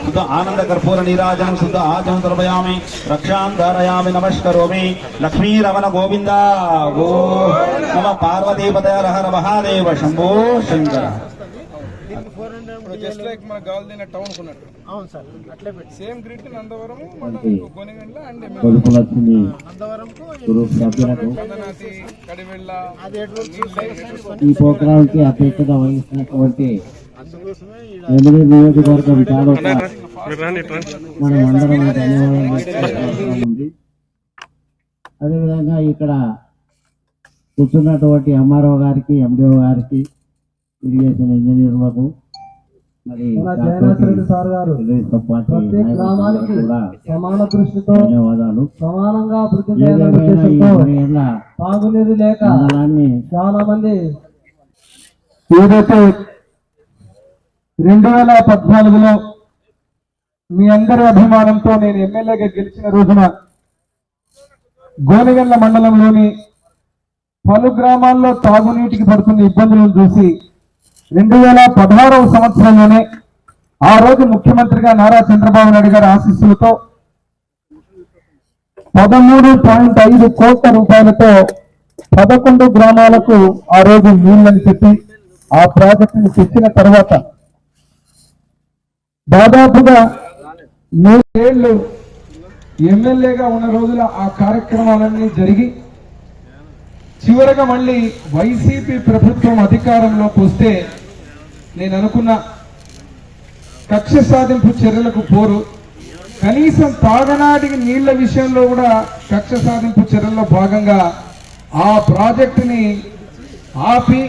शुद्ध आनंद कर्पूर नीराजन शुद्ध आजम तर्पयामि रक्षां धारयामि नमस्करोमि लक्ष्मी रमण गोविंद गो नम पार्वती पतय हर महादेव शंभो शंकर జస్ట్ లైక్ మన గాల్దిన టౌన్ కున్నట్టు అవును సార్ అట్లే పెట్టి same grid Nandavaram Gonegandla and నందవరంకు గురు సభ్యులకు కందనాతి కడివెళ్ళ అది ఈ ప్రోగ్రామ్ కి అధ్యక్షత వహిస్తున్నటువంటి ఎమ్మెల్యే నియోజకవర్గం తాలూకా మన మండలం ధన్యవాదాలు. అదేవిధంగా ఇక్కడ కూర్చున్నటువంటి ఎంఆర్ఓ గారికి ఎండిఓ గారికి ఇరిగేషన్ ఇంజనీర్లకు మరి సార్ గారు గ్రామానికి సమాన దృష్టితో ధన్యవాదాలు. సమానంగా తాగునీరు లేక చాలా మంది ఏదైతే 2014లో మీ అందరి అభిమానంతో నేను ఎమ్మెల్యేగా గెలిచిన రోజున గోనెగండ్ల మండలంలోని పలు గ్రామాల్లో తాగునీటికి పడుతున్న ఇబ్బందులను చూసి 2016వ సంవత్సరంలోనే ఆ రోజు ముఖ్యమంత్రిగా నారా చంద్రబాబు నాయుడు గారి ఆశీస్సులతో 13.5 కోట్ల రూపాయలతో 11 గ్రామాలకు ఆ రోజు నీళ్లని చెప్పి ఆ ప్రాజెక్టును తెచ్చిన తర్వాత దాదాపుగా 3 ఏళ్లు ఎమ్మెల్యేగా ఉన్న రోజుల ఆ కార్యక్రమాలన్నీ జరిగి చివరగా మళ్ళీ వైసీపీ ప్రభుత్వం అధికారంలోకి వస్తే నేను అనుకున్న కక్ష సాధింపు చర్యలకు పోరు, కనీసం తాగనాటికి నీళ్ల విషయంలో కూడా కక్ష సాధింపు చర్యల్లో భాగంగా ఆ ప్రాజెక్టుని ఆపి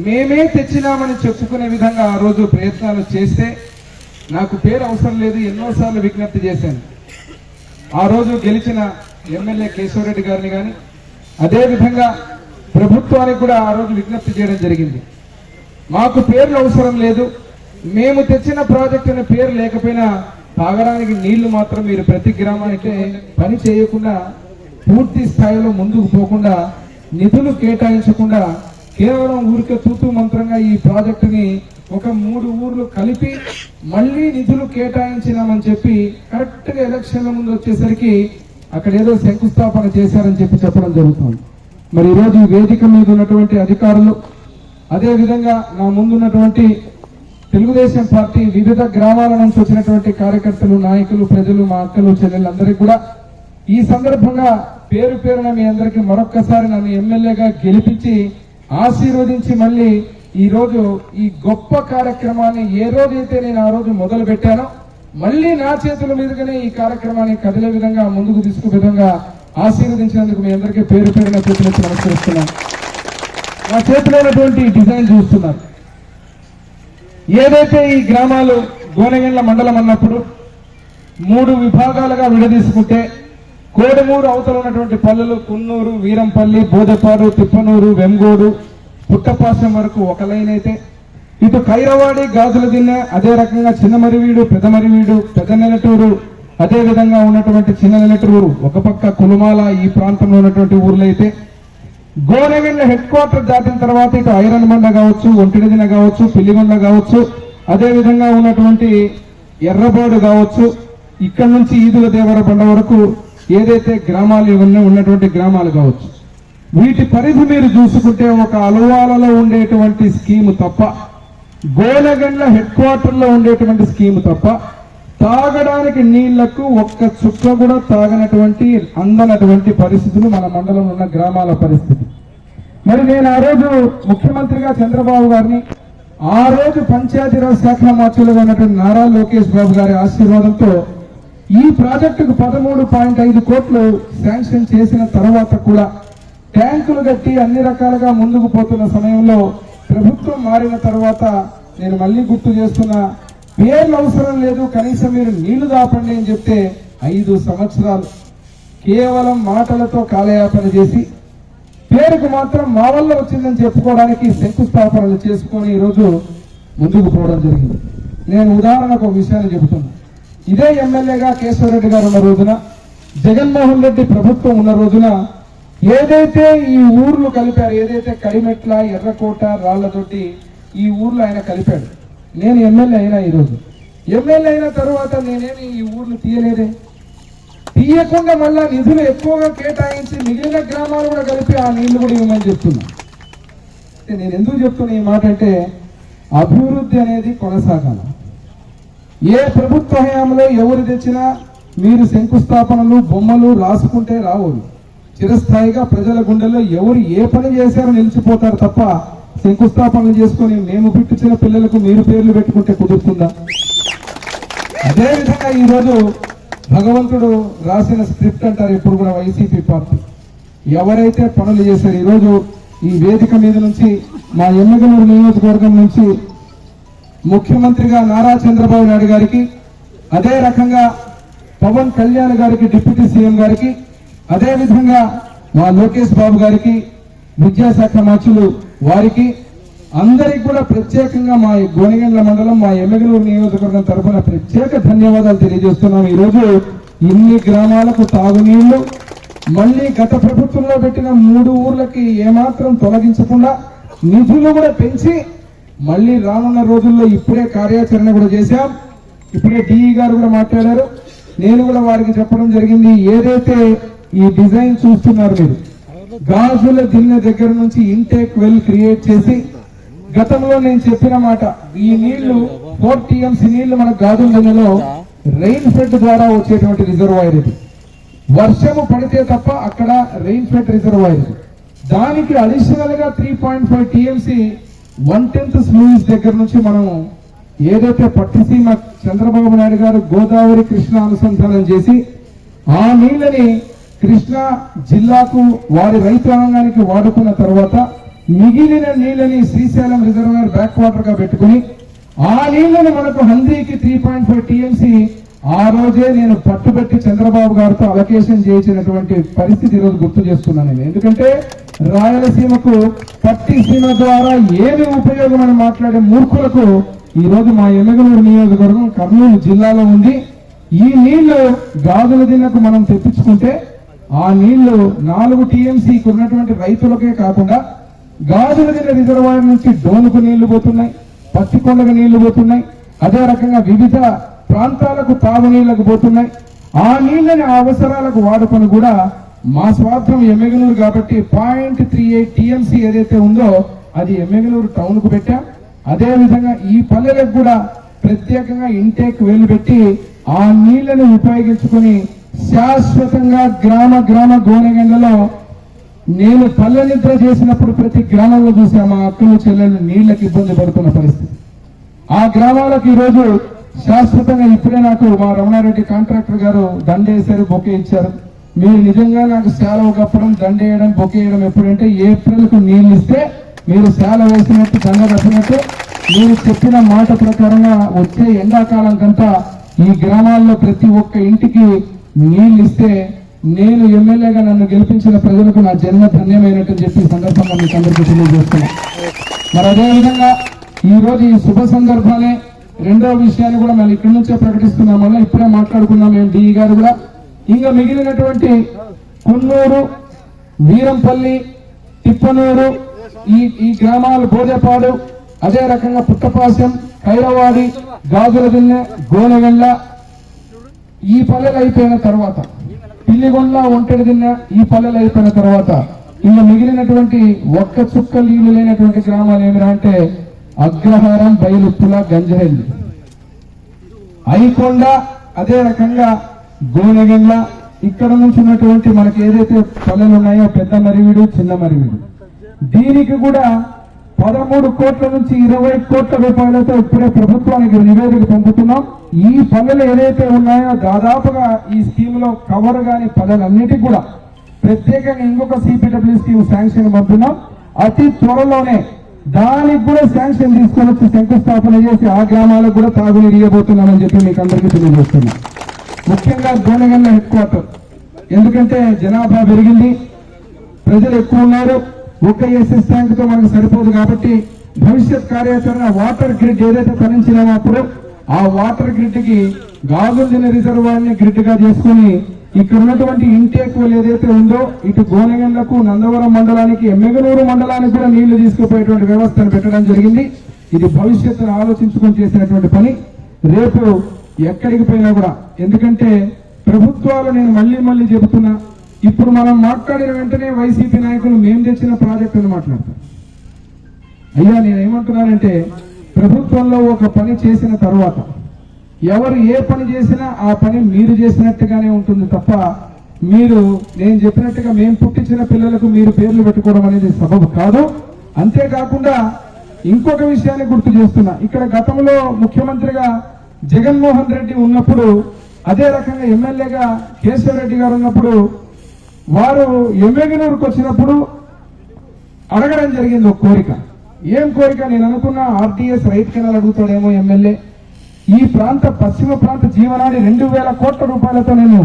మేమే తెచ్చినామని చెప్పుకునే విధంగా ఆ రోజు ప్రయత్నాలు చేస్తే నాకు పేరు అవసరం లేదు, ఎన్నోసార్లు విజ్ఞప్తి చేశాను. ఆ రోజు గెలిచిన ఎమ్మెల్యే కేశవరెడ్డి గారిని కానీ అదేవిధంగా ప్రభుత్వానికి కూడా ఆ రోజు విజ్ఞప్తి చేయడం జరిగింది. మాకు పేర్లు అవసరం లేదు, మేము తెచ్చిన ప్రాజెక్టుని పేరు లేకపోయినా తాగడానికి నీళ్లు మాత్రం మీరు ప్రతి గ్రామానికి పని చేయకుండా పూర్తి స్థాయిలో ముందుకు పోకుండా నిధులు కేటాయించకుండా కేవలం ఊరికే తూతూ మంత్రంగా ఈ ప్రాజెక్టుని ఒక 3 ఊర్లు కలిపి మళ్ళీ నిధులు కేటాయించినామని చెప్పి కరెక్ట్ గా ఎలక్షన్ల ముందు వచ్చేసరికి అక్కడ ఏదో శంకుస్థాపన చేశారని చెప్పి చెప్పడం జరుగుతుంది. మరి ఈరోజు ఈ వేదిక మీద ఉన్నటువంటి అధికారులు అదేవిధంగా నా ముందున్నటువంటి తెలుగుదేశం పార్టీ వివిధ గ్రామాల నుంచి వచ్చినటువంటి కార్యకర్తలు, నాయకులు, ప్రజలు, మా అక్కలు, చెల్లెళ్ళందరికీ కూడా ఈ సందర్భంగా పేరు పేరున మీ అందరికీ మరొక్కసారి నన్ను ఎమ్మెల్యేగా గెలిపించి ఆశీర్వదించి మళ్ళీ ఈ రోజు ఈ గొప్ప కార్యక్రమాన్ని ఏ రోజైతే నేను ఆ రోజు మొదలు పెట్టానో మళ్ళీ నా చేతుల మీదుగానే ఈ కార్యక్రమాన్ని కదిలే విధంగా ముందుకు తీసుకు విధంగా ఆశీర్వదించినందుకు మీ అందరికీ పేరు పేరున చేతులెత్తి నమస్కరిస్తున్నాను. నా చేతిలోనటువంటి డిజైన్ చూస్తున్నారు. ఏదైతే ఈ గ్రామాలు గోనెగండ్ల మండలం అన్నప్పుడు 3 విభాగాలుగా విడదీసుకుంటే కోడమూరు అవతల ఉన్నటువంటి పల్లెలు కున్నూరు, వీరంపల్లి, బోదపాడు, తిప్పనూరు, వెంగోడు, పుట్టపాసం వరకు ఒక లైన్ అయితే ఇటు కైరవాడి, గాజుల దిన్నె, అదే రకంగా చిన్నమరివీడు, పెద్దమరివీడు, పెద్ద నెలటూరు, అదే విధంగా ఉన్నటువంటి చిన్న నెలటూరు, ఒక పక్క కులుమాల, ఈ ప్రాంతంలో ఉన్నటువంటి ఊర్లు అయితే గోనెగండ్ల హెడ్ క్వార్టర్ దాటిన తర్వాత ఇటు ఐరన్మండ కావచ్చు, ఒంటిడిదిన కావచ్చు, పిల్లిగొండ కావచ్చు, అదే విధంగా ఉన్నటువంటి ఎర్రబాడు కావచ్చు, ఇక్కడ నుంచి ఈదుల దేవర బండ వరకు ఏదైతే గ్రామాలు ఇవన్నీ ఉన్నటువంటి గ్రామాలు కావచ్చు, వీటి పరిధి మీరు చూసుకుంటే ఒక అలువాలలో ఉండేటువంటి స్కీము తప్ప, గోనెగండ్ల హెడ్ క్వార్టర్ లో ఉండేటువంటి స్కీము తప్ప తాగడానికి నీళ్లకు ఒక్క చుక్క కూడా తాగనటువంటి అందనటువంటి పరిస్థితులు మన మండలంలో ఉన్న గ్రామాల పరిస్థితి. మరి నేను ఆ రోజు ముఖ్యమంత్రిగా చంద్రబాబు గారిని, ఆ రోజు పంచాయతీరాజ్ శాఖ మంత్రులుగా ఉన్నటువంటి నారా లోకేష్ బాబు గారి ఆశీర్వాదంతో ఈ ప్రాజెక్టుకు 13.5 కోట్లు శాంక్షన్ చేసిన తర్వాత కూడా ట్యాంకులు కట్టి అన్ని రకాలుగా ముందుకు పోతున్న సమయంలో ప్రభుత్వం మారిన తర్వాత నేను మళ్ళీ గుర్తు చేస్తున్నా, పేర్లు అవసరం లేదు, కనీసం మీరు నీళ్లు దాపండి అని చెప్తే 5 సంవత్సరాలు కేవలం మాటలతో కాలయాపన చేసి పేరుకు మాత్రం మా వల్ల వచ్చిందని చెప్పుకోవడానికి శంకుస్థాపనలు చేసుకొని ఈరోజు ముందుకు పోవడం జరిగింది. నేను ఉదాహరణకు ఒక విషయాన్ని చెబుతున్నా. ఇదే ఎమ్మెల్యేగా కేశవరెడ్డి గారు ఉన్న రోజున, జగన్మోహన్ రెడ్డి ప్రభుత్వం ఉన్న రోజున ఏదైతే ఈ ఊర్లు కలిపారు, ఏదైతే కడిమెట్ల, ఎర్రకోట, రాళ్లతోటి ఈ ఊర్లో ఆయన కలిపాడు. నేను ఎమ్మెల్యే అయినా ఈరోజు ఎమ్మెల్యే అయిన తర్వాత నేనేమి ఈ ఊర్లు తీయలేదే, తీయకుండా మళ్ళా నిధులు ఎక్కువగా కేటాయించి మిగిలిన గ్రామాలు కూడా కలిపి ఆ నీళ్లు కూడా ఇవ్వమని చెప్తున్నా. నేను ఎందుకు చెప్తున్నా ఈ మాట అంటే అభివృద్ధి అనేది కొనసాగాలి. ఏ ప్రభుత్వ హయాంలో ఎవరు తెచ్చినా మీరు శంకుస్థాపనలు బొమ్మలు రాసుకుంటే రావు. చిరస్థాయిగా ప్రజల గుండెల్లో ఎవరు ఏ పని చేశారో నిలిచిపోతారు తప్ప శంకుస్థాపనలు చేసుకొని మేము పుట్టించిన పిల్లలకు మీరు పేర్లు పెట్టుకుంటే కుదురుతుందా? అదేవిధంగా ఈరోజు భగవంతుడు రాసిన స్క్రిప్ట్ అంటారు ఇప్పుడు కూడా వైసీపీ పార్టీ. ఎవరైతే పనులు చేశారు ఈరోజు ఈ వేదిక మీద నుంచి మా ఎమ్మెగనూరు నియోజకవర్గం నుంచి ముఖ్యమంత్రిగా నారా చంద్రబాబు నాయుడు గారికి, అదే రకంగా పవన్ కళ్యాణ్ గారికి డిప్యూటీ సీఎం గారికి, అదే విధంగా మా లోకేష్ బాబు గారికి, విద్యాశాఖ మంత్రులు వారికి అందరికి కూడా ప్రత్యేకంగా మా గోనెగండ్ల మండలం మా ఎమ్మెగనూరు నియోజకవర్గం తరఫున ప్రత్యేక ధన్యవాదాలు తెలియజేస్తున్నాం. ఈరోజు ఇన్ని గ్రామాలకు తాగునీళ్లు మళ్ళీ గత ప్రభుత్వంలో పెట్టిన 3 ఊర్లకి ఏమాత్రం తొలగించకుండా నిధులు కూడా పెంచి మళ్ళీ రానున్న రోజుల్లో ఇప్పుడే కార్యాచరణ కూడా చేశాం. ఇప్పుడే డిఈ గారు కూడా మాట్లాడారు. నేను కూడా వారికి చెప్పడం జరిగింది, ఏదైతే ఈ డిజైన్ చూస్తున్నారు మీరు, గాజుల దిన్నె దగ్గర నుంచి ఇంటేక్ వెల్ క్రియేట్ చేసి, గతంలో నేను చెప్పిన మాట, ఈ నీళ్లు 4 TMC నీళ్లు మన గాజుల దిన్నెలో రెయిన్ ఫెడ్ ద్వారా వచ్చేటువంటి రిజర్వాయర్ ఇది. వర్షము పడితే తప్ప అక్కడ రెయిన్ ఫెడ్ రిజర్వాయర్ ఇది. దానికి అడిషనల్ గా 3.5 TMC 1/10 స్లూయిస్ దగ్గర నుంచి మనం ఏదైతే పట్టిసీమ చంద్రబాబు నాయుడు గారు గోదావరి కృష్ణ అనుసంధానం చేసి ఆ నీళ్ళని కృష్ణా జిల్లాకు వారి రైతాంగానికి వాడుకున్న తర్వాత మిగిలిన నీళ్ళని శ్రీశైలం రిజర్వాయర్ బ్యాక్ వాటర్ గా పెట్టుకుని ఆ నీళ్లను మనకు హంద్రీకి 3.5 TMC ఆ రోజే నేను పట్టుబట్టి చంద్రబాబు గారితో అలొకేషన్ చేయించినటువంటి పరిస్థితి ఈరోజు గుర్తు చేస్తున్నాను నేను. ఎందుకంటే రాయలసీమకు పట్టిసీమ ద్వారా ఏమి ఉపయోగం అని మాట్లాడే మూర్ఖులకు ఈ రోజు మా ఎమ్మెగనూరు నియోజకవర్గం కర్నూలు జిల్లాలో ఉంది. ఈ నీళ్లు గాజుల దిన్నకు మనం తెప్పించుకుంటే ఆ నీళ్లు 4 TMC ఉన్నటువంటి రైతులకే కాకుండా గాజుల దిన్న రిజర్వాయర్ నుంచి డోనుకు నీళ్లు పోతున్నాయి, పత్తికొండకు నీళ్లు పోతున్నాయి, అదే రకంగా వివిధ ప్రాంతాలకు తాగునీళ్లకు పోతున్నాయి. ఆ నీళ్లని ఆ అవసరాలకు వాడుకొని కూడా మా స్వార్థం ఎమ్మెగనూరు కాబట్టి 0.38 TMC ఏదైతే ఉందో అది ఎమ్మెగనూరు టౌన్ కు పెట్టాం. అదే విధంగా ఈ పల్లెలకు కూడా ప్రత్యేకంగా ఇంటేక్ వేలు పెట్టి ఆ నీళ్లను ఉపయోగించుకొని శాశ్వతంగా గ్రామ గోనెగండ్లలో నేను పల్లె నిద్ర చేసినప్పుడు ప్రతి గ్రామంలో చూసా మా అక్కలు చెల్లెళ్ళు నీళ్లకు ఇబ్బంది పడుతున్న పరిస్థితి. ఆ గ్రామాలకు ఈరోజు శాశ్వతంగా ఇప్పుడే నాకు మా రమణారెడ్డి కాంట్రాక్టర్ గారు దండేశారు, బొకే ఇచ్చారు. మీరు నిజంగా నాకు సెలవు కప్పడం, దండేయడం, బొకే వేయడం ఎప్పుడంటే ఏప్రిల్కు నీళ్ళు ఇస్తే మీరు సెలవు వేసినట్టు, దండ కప్పినట్టు మీరు చెప్పిన మాట ప్రకారంగా వచ్చే ఎండాకాలం కంతా ఈ గ్రామాల్లో ప్రతి ఒక్క ఇంటికి నీళ్ళు ఇస్తే నేను ఎమ్మెల్యేగా నన్ను గెలిపించిన ప్రజలకు నా జన్మ ధన్యమైనట్టు చెప్పి సందర్భంగా మీకు అందరికీ తెలియజేస్తున్నా. మరి అదేవిధంగా ఈ రోజు ఈ శుభ సందర్భాలే రెండో విషయాన్ని కూడా మనం ఇక్కడి నుంచే ప్రకటిస్తున్నాం. వల్ల ఇప్పుడే మాట్లాడుకున్నాం మేము డిఈ గారు కూడా. ఇంకా మిగిలినటువంటి కున్నూరు, వీరంపల్లి, తిప్పనూరు ఈ గ్రామాలు, బోజపాడు, అదే రకంగా పుట్టపాశం, కైరవాడి, గాజుల దిన్నె, గోనెగండ్ల ఈ పల్లెలు అయిపోయిన తర్వాత, పిల్లిగొండ్ల, ఒంటెడి దిన్నె ఈ పల్లెలు అయిపోయిన తర్వాత ఇంకా మిగిలినటువంటి ఒక్క చుక్క నీళ్లు లేనటువంటి గ్రామాలు ఏమిరా అంటే అగ్రహారం, బయలుప్పుల, గంజహెల్లి, ఐకొండ, అదే రకంగా గోనెగండ్ల. ఇక్కడ నుంచి ఉన్నటువంటి మనకి ఏదైతే పల్లెలు ఉన్నాయో పెద్ద మరివీడు, చిన్న మరివీడు, దీనికి కూడా 13 కోట్ల నుంచి 20 కోట్ల రూపాయలతో ఇప్పుడే ప్రభుత్వానికి నివేదిక పంపుతున్నాం. ఈ పల్లెలు ఏదైతే ఉన్నాయో దాదాపుగా ఈ స్కీమ్ లో కవర్ గాని పల్లెలన్నిటికీ కూడా ప్రత్యేకంగా ఇంకొక CPW స్కీమ్ శాంక్షన్ పంపుతున్నాం. అతి త్వరలోనే దానికి కూడా శాంక్షన్ తీసుకొని వచ్చి శంకుస్థాపన చేసి ఆ గ్రామాలకు కూడా తాగునీరు ఇవ్వబోతున్నామని చెప్పి మీకు అందరికీ తెలియజేస్తున్నాం. ముఖ్యంగా గోనెగండ్ల హెడ్ క్వార్టర్, ఎందుకంటే జనాభా పెరిగింది, ప్రజలు ఎక్కువ ఉన్నారు, ఒక్క SS ట్యాంక్ తో మనకు సరిపోదు కాబట్టి భవిష్యత్ కార్యాచరణ వాటర్ గ్రిడ్ ఏదైతే తరించినామో అప్పుడు ఆ వాటర్ గ్రిడ్ కి గాజుల రిజర్వాయర్ ని గ్రిడ్ గా చేసుకుని ఇక్కడ ఉన్నటువంటి ఇంటేక్ వెల్ ఏదైతే ఉందో ఇటు గోనెగండ్లకు, నందవరం మండలానికి, ఎమ్మెగనూరు మండలానికి కూడా నీళ్లు తీసుకుపోయేటువంటి వ్యవస్థను పెట్టడం జరిగింది. ఇది భవిష్యత్తును ఆలోచించుకొని చేసినటువంటి పని. రేపు ఎక్కడికి పోయినా కూడా, ఎందుకంటే ప్రభుత్వాలు నేను మళ్ళీ చెబుతున్నా, ఇప్పుడు మనం మాట్లాడిన వెంటనే వైసీపీ నాయకులు మేము తెచ్చిన ప్రాజెక్టును మాట్లాడతారు. అయ్యా నేనేమంటున్నానంటే, ప్రభుత్వంలో ఒక పని చేసిన తర్వాత ఎవరు ఏ పని చేసినా ఆ పని మీరు చేసినట్టుగానే ఉంటుంది తప్ప, మీరు నేను చెప్పినట్టుగా మేము పుట్టించిన పిల్లలకు మీరు పేర్లు పెట్టుకోవడం అనేది సబబు కాదు. అంతేకాకుండా ఇంకొక విషయాన్ని గుర్తు చేస్తున్నా, ఇక్కడ గతంలో ముఖ్యమంత్రిగా జగన్మోహన్ రెడ్డి ఉన్నప్పుడు, అదే రకంగా ఎమ్మెల్యేగా కేశవరెడ్డి గారు ఉన్నప్పుడు, వారు ఎమ్మెగనూరుకు వచ్చినప్పుడు అడగడం జరిగింది ఒక కోరిక. ఏం కోరిక? నేను అనుకున్నా ఆర్టీఎస్ రైట్ కెనాల్ అడుగుతాడేమో ఎమ్మెల్యే. ఈ ప్రాంత పశ్చిమ ప్రాంత జీవనాన్ని 2000 కోట్ల రూపాయలతో నేను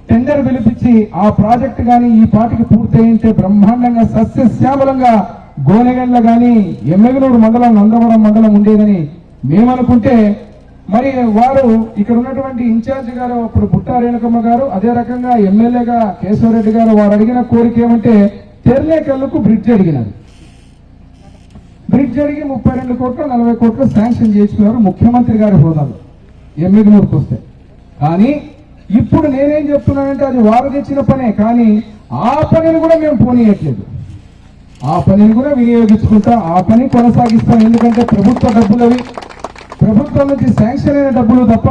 టెండర్ పిలిపించి ఆ ప్రాజెక్ట్ గాని ఈ పాటికి పూర్తయింటే బ్రహ్మాండంగా సస్యశ్యామలంగా గోనెగండ్ల గాని ఎమ్మెగనూరు మండలం నందవరం మండలం ఉండేదని మేమనుకుంటే, మరి వారు ఇక్కడ ఉన్నటువంటి ఇన్ఛార్జ్ గారు అప్పుడు బుట్టా రేణుకమ్మ గారు, అదే రకంగా ఎమ్మెల్యేగా కేశవరెడ్డి గారు, వారు అడిగిన కోరిక ఏమంటే తెర్లేకల్లుకు బ్రిడ్జ్ అడిగినది. బ్రిడ్జ్ అడిగి 32 కోట్లు 40 కోట్లు శాంక్షన్ చేసుకున్నారు ముఖ్యమంత్రి గారి హోదాలో ఎమ్మెగనూరుకు వస్తే. కానీ ఇప్పుడు నేనేం చెప్తున్నానంటే, అది వారు తెచ్చిన పనే, కానీ ఆ పనిని కూడా మేము పోనీయట్లేదు. ఆ పనిని కూడా వినియోగించుకుంటా, ఆ పని కొనసాగిస్తాం. ఎందుకంటే ప్రభుత్వ డబ్బులు అవి, ప్రభుత్వం నుంచి శాంక్షన్ అయిన డబ్బులు తప్ప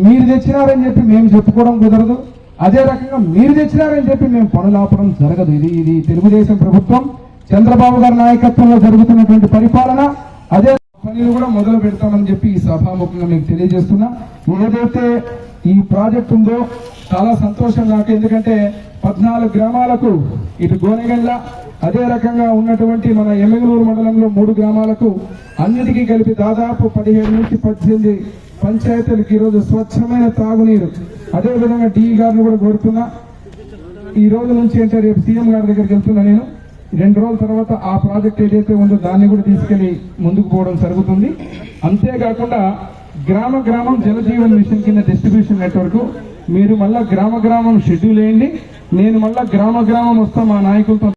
మీరు తెచ్చినారని చెప్పి మేము చెప్పుకోవడం కుదరదు. అదే రకంగా మీరు తెచ్చినారని చెప్పి మేము పనులాపడం జరగదు. ఇది తెలుగుదేశం ప్రభుత్వం చంద్రబాబు గారి నాయకత్వంలో జరుగుతున్నటువంటి పరిపాలన. అదే పనులు కూడా మొదలు పెడతామని చెప్పి ఈ సభాముఖంగా మీకు తెలియజేస్తున్నా. ఏదైతే ఈ ప్రాజెక్ట్ ఉందో చాలా సంతోషం నాకు, ఎందుకంటే 14 గ్రామాలకు, ఇటు గోనెగండ్ల అదే రకంగా ఉన్నటువంటి మన ఎమ్మెగనూరు మండలంలో 3 గ్రామాలకు అన్నిటికీ కలిపి దాదాపు 17 నుంచి 18 పంచాయతీలకు ఈరోజు స్వచ్ఛమైన తాగునీరు. అదేవిధంగా డి గారిని కూడా కోరుతున్నా, ఈ రోజు నుంచి అంటే రేపు సీఎం గారి దగ్గరికి వెళ్తున్నా నేను. 2 రోజుల తర్వాత ఆ ప్రాజెక్ట్ ఏదైతే ఉందో దాన్ని కూడా తీసుకెళ్లి ముందుకు పోవడం జరుగుతుంది. అంతేకాకుండా గ్రామం జలజీవన్ మిషన్ కింద డిస్ట్రిబ్యూషన్ నెట్వర్క్, మీరు మళ్ళా గ్రామం షెడ్యూల్ వేయండి. నేను మళ్ళా గ్రామం వస్తా మా నాయకులతో